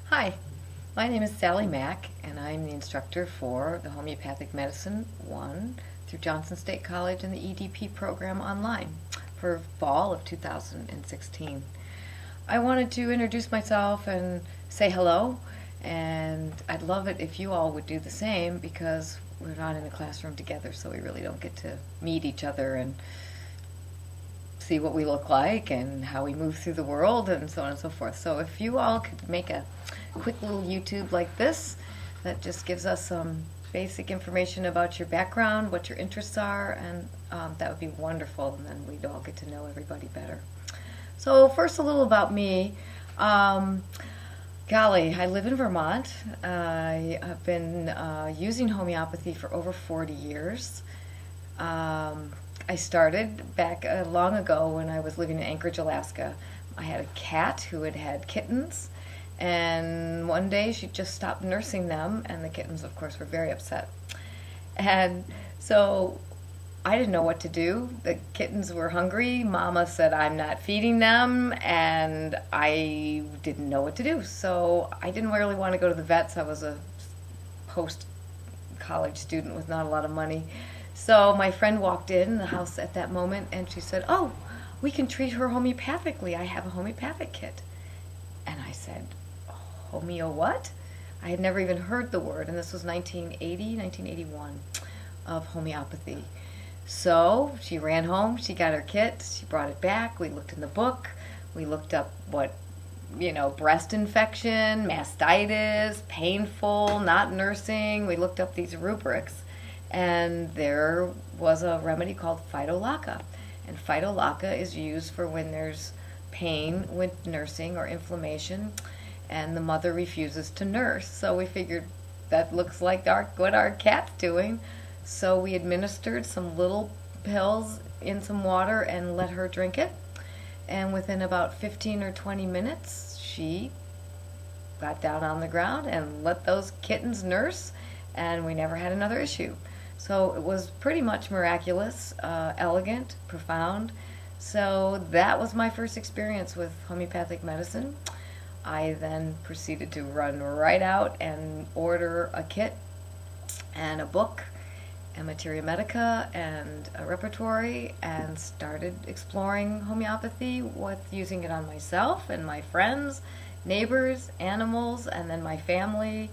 Hi, my name is Sally Mack, and I'm the instructor for the Homeopathic Medicine 1 through Johnson State College and the EDP program online for fall of 2016. I wanted to introduce myself and say hello, and I'd love it if you all would do the same because we're not in the classroom together, so we really don't get to meet each other and see what we look like and how we move through the world and so on and so forth. So if you all could make a quick little YouTube like this that just gives us some basic information about your background, what your interests are, and that would be wonderful, and then we'd all get to know everybody better. So first, a little about me. Golly, I live in Vermont. I have been using homeopathy for over 40 years. I started back long ago when I was living in Anchorage, Alaska. I had a cat who had had kittens, and one day she just stopped nursing them, and the kittens, of course, were very upset. And so I didn't know what to do. The kittens were hungry. Mama said, I'm not feeding them, and I didn't know what to do. So I didn't really want to go to the vets. I was a post-college student with not a lot of money. So my friend walked in the house at that moment, and she said, oh, we can treat her homeopathically. I have a homeopathic kit. And I said, homeo what? I had never even heard the word, and this was 1980, 1981, of homeopathy. So she ran home, she got her kit, she brought it back, we looked in the book, we looked up what, breast infection, mastitis, painful, not nursing, we looked up these rubrics, and there was a remedy called Phytolacca. And Phytolacca is used for when there's pain with nursing or inflammation, and the mother refuses to nurse. So we figured that looks like what our cat's doing. So we administered some little pills in some water and let her drink it. And within about 15 or 20 minutes, she got down on the ground and let those kittens nurse, and we never had another issue. So it was pretty much miraculous, elegant, profound. So that was my first experience with homeopathic medicine. I then proceeded to run right out and order a kit and a book and materia medica and a repertory, and started exploring homeopathy with using it on myself and my friends, neighbors, animals, and then my family.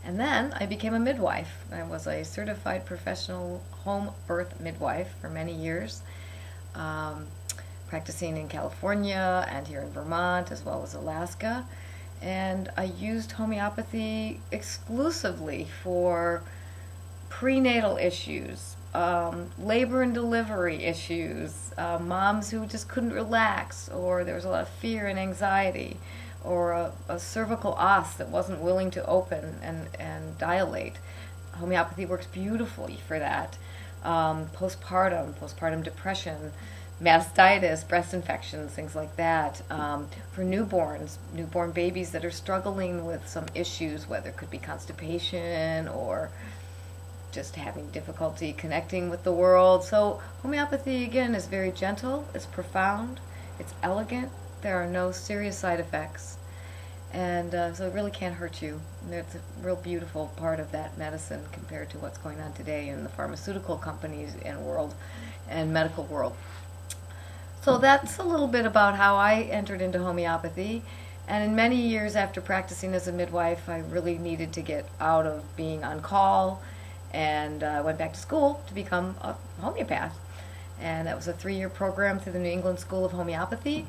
And then I became a midwife. I was a certified professional home birth midwife for many years, practicing in California and here in Vermont as well as Alaska. And I used homeopathy exclusively for prenatal issues, labor and delivery issues, moms who just couldn't relax, or there was a lot of fear and anxiety, or a cervical os that wasn't willing to open and dilate. Homeopathy works beautifully for that. Postpartum depression, mastitis, breast infections, things like that. For newborn babies that are struggling with some issues, whether it could be constipation or just having difficulty connecting with the world. So homeopathy, again, is very gentle, it's profound, it's elegant, there are no serious side effects, and so it really can't hurt you. It's a real beautiful part of that medicine compared to what's going on today in the pharmaceutical companies and world and medical world. So that's a little bit about how I entered into homeopathy. And in many years after practicing as a midwife, I really needed to get out of being on call, and I went back to school to become a homeopath. And that was a 3-year program through the New England School of Homeopathy.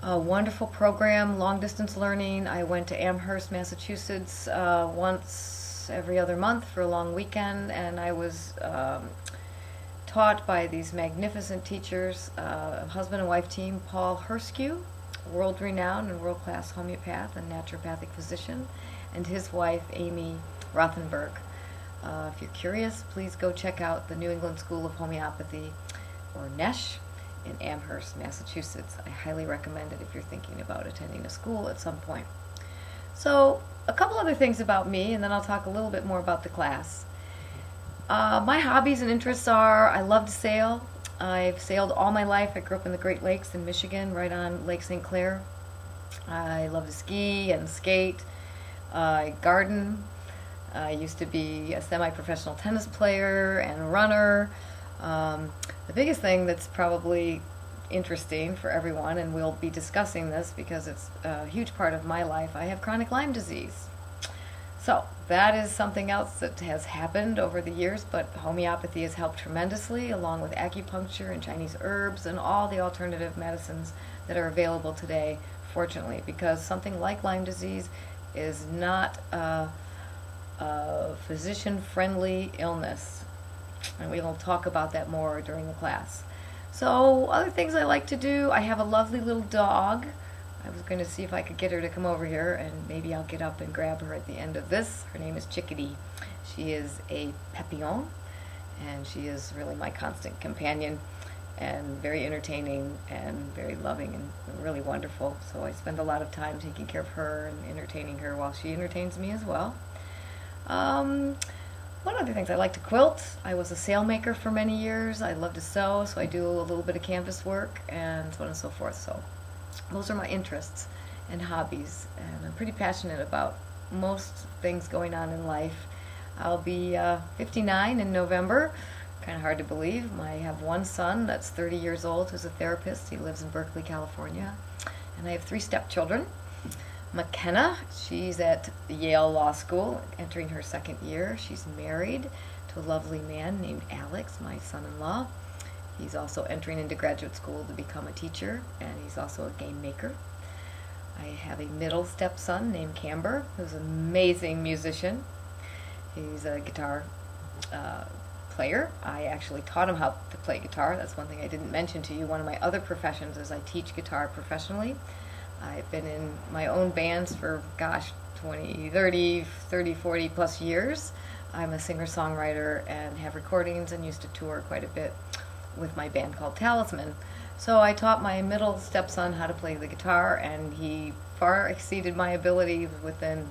A wonderful program, long distance learning. I went to Amherst, Massachusetts once every other month for a long weekend, and I was taught by these magnificent teachers, a husband and wife team, Paul Herskew, world-renowned and world-class homeopath and naturopathic physician, and his wife, Amy Rothenberg. If you're curious, please go check out the New England School of Homeopathy, or NESH, in Amherst, Massachusetts. I highly recommend it if you're thinking about attending a school at some point. So, a couple other things about me, and then I'll talk a little bit more about the class. My hobbies and interests are, I love to sail. I've sailed all my life. I grew up in the Great Lakes in Michigan, right on Lake St. Clair. I love to ski and skate. I garden. I used to be a semi-professional tennis player and runner. The biggest thing that's probably interesting for everyone, and we'll be discussing this because it's a huge part of my life, I have chronic Lyme disease. So that is something else that has happened over the years, but homeopathy has helped tremendously, along with acupuncture and Chinese herbs and all the alternative medicines that are available today, fortunately, because something like Lyme disease is not a physician-friendly illness. And we will talk about that more during the class. So other things I like to do, I have a lovely little dog. I was going to see if I could get her to come over here, and maybe I'll get up and grab her at the end of this. Her name is Chickadee. She is a Papillon, and she is really my constant companion, and very entertaining and very loving and really wonderful. So I spend a lot of time taking care of her and entertaining her while she entertains me as well. What other things? I like to quilt. I was a sailmaker for many years. I love to sew, so I do a little bit of canvas work and so on and so forth. So those are my interests and hobbies, and I'm pretty passionate about most things going on in life. I'll be 59 in November. Kind of hard to believe. I have one son that's 30 years old who's a therapist. He lives in Berkeley, California. And I have 3 stepchildren. McKenna, she's at Yale Law School, entering her 2nd year. She's married to a lovely man named Alex, my son-in-law. He's also entering into graduate school to become a teacher, and he's also a game maker. I have a middle stepson named Camber, who's an amazing musician. He's a guitar player. I actually taught him how to play guitar. That's one thing I didn't mention to you. One of my other professions is I teach guitar professionally. I've been in my own bands for, 30, 40 plus years. I'm a singer-songwriter and have recordings and used to tour quite a bit with my band called Talisman. So I taught my middle stepson how to play the guitar, and he far exceeded my ability within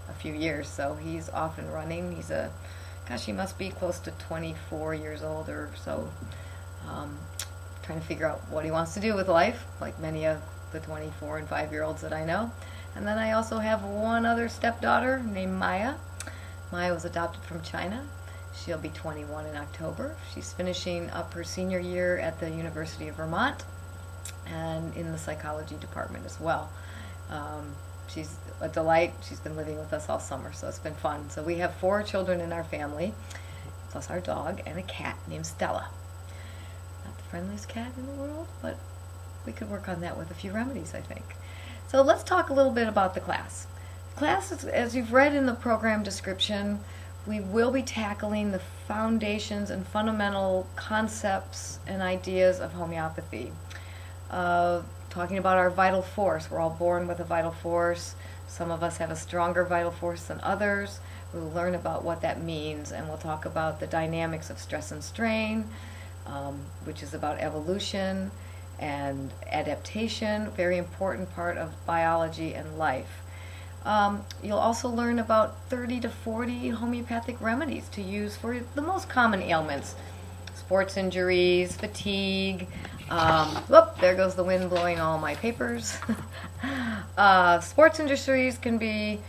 a few years. So he's off and running. He must be close to 24 years old or so, trying to figure out what he wants to do with life, like many of the 24 and 5-year-olds that I know. And then I also have one other stepdaughter named Maya. Maya was adopted from China. She'll be 21 in October. She's finishing up her senior year at the University of Vermont and in the psychology department as well. She's a delight. She's been living with us all summer, so it's been fun. So we have 4 children in our family, plus our dog and a cat named Stella. Not the friendliest cat in the world, but we could work on that with a few remedies, I think. So let's talk a little bit about the class. The class, as you've read in the program description, we will be tackling the foundations and fundamental concepts and ideas of homeopathy. Talking about our vital force. We're all born with a vital force. Some of us have a stronger vital force than others. We'll learn about what that means, and we'll talk about the dynamics of stress and strain, which is about evolution and adaptation, very important part of biology and life. You'll also learn about 30 to 40 homeopathic remedies to use for the most common ailments. Sports injuries, fatigue. There goes the wind blowing all my papers. Sports injuries can be,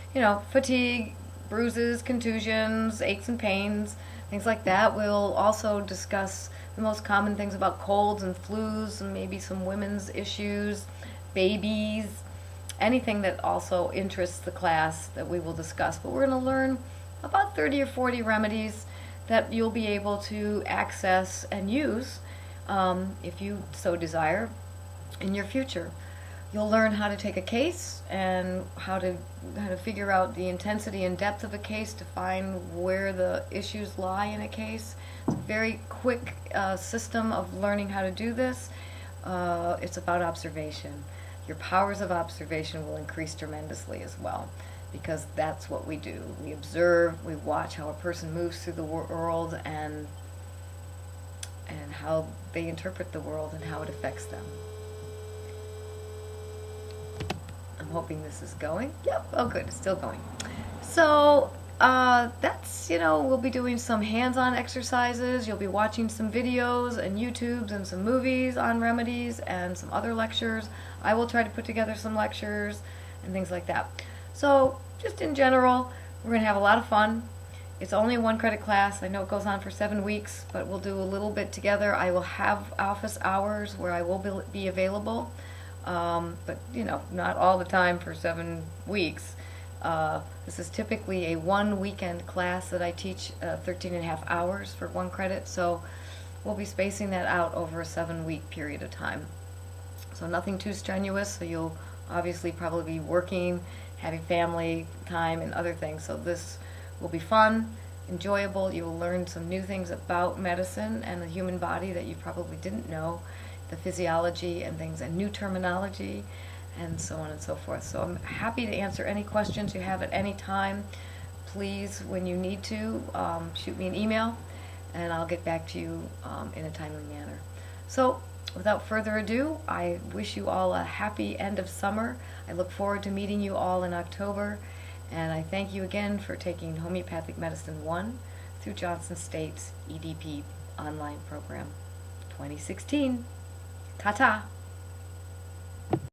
fatigue, bruises, contusions, aches and pains, things like that. We'll also discuss the most common things about colds and flus and maybe some women's issues, babies, anything that also interests the class that we will discuss. But we're going to learn about 30 or 40 remedies that you'll be able to access and use if you so desire in your future. You'll learn how to take a case and how to figure out the intensity and depth of a case to find where the issues lie in a case. It's a very quick system of learning how to do this. It's about observation. Your powers of observation will increase tremendously as well, because that's what we do. We observe, we watch how a person moves through the world and how they interpret the world and how it affects them. I'm hoping this is going. Yep, oh good, it's still going. So That's, we'll be doing some hands-on exercises. You'll be watching some videos and YouTubes and some movies on remedies and some other lectures. I will try to put together some lectures and things like that. So, just in general, we're going to have a lot of fun. It's only a 1-credit class. I know it goes on for 7 weeks, but we'll do a little bit together. I will have office hours where I will be available, but not all the time for 7 weeks. This is typically a 1-weekend class that I teach 13 and a half hours for 1 credit, so we'll be spacing that out over a 7-week period of time. So nothing too strenuous, so you'll obviously probably be working, having family time and other things, so this will be fun, enjoyable. You will learn some new things about medicine and the human body that you probably didn't know, the physiology and things, and new terminology, and so on and so forth. So I'm happy to answer any questions you have at any time. Please, when you need to, shoot me an email, and I'll get back to you in a timely manner. So without further ado, I wish you all a happy end of summer. I look forward to meeting you all in October. And I thank you again for taking Homeopathic Medicine 1 through Johnson State's EDP online program 2016. Ta-ta!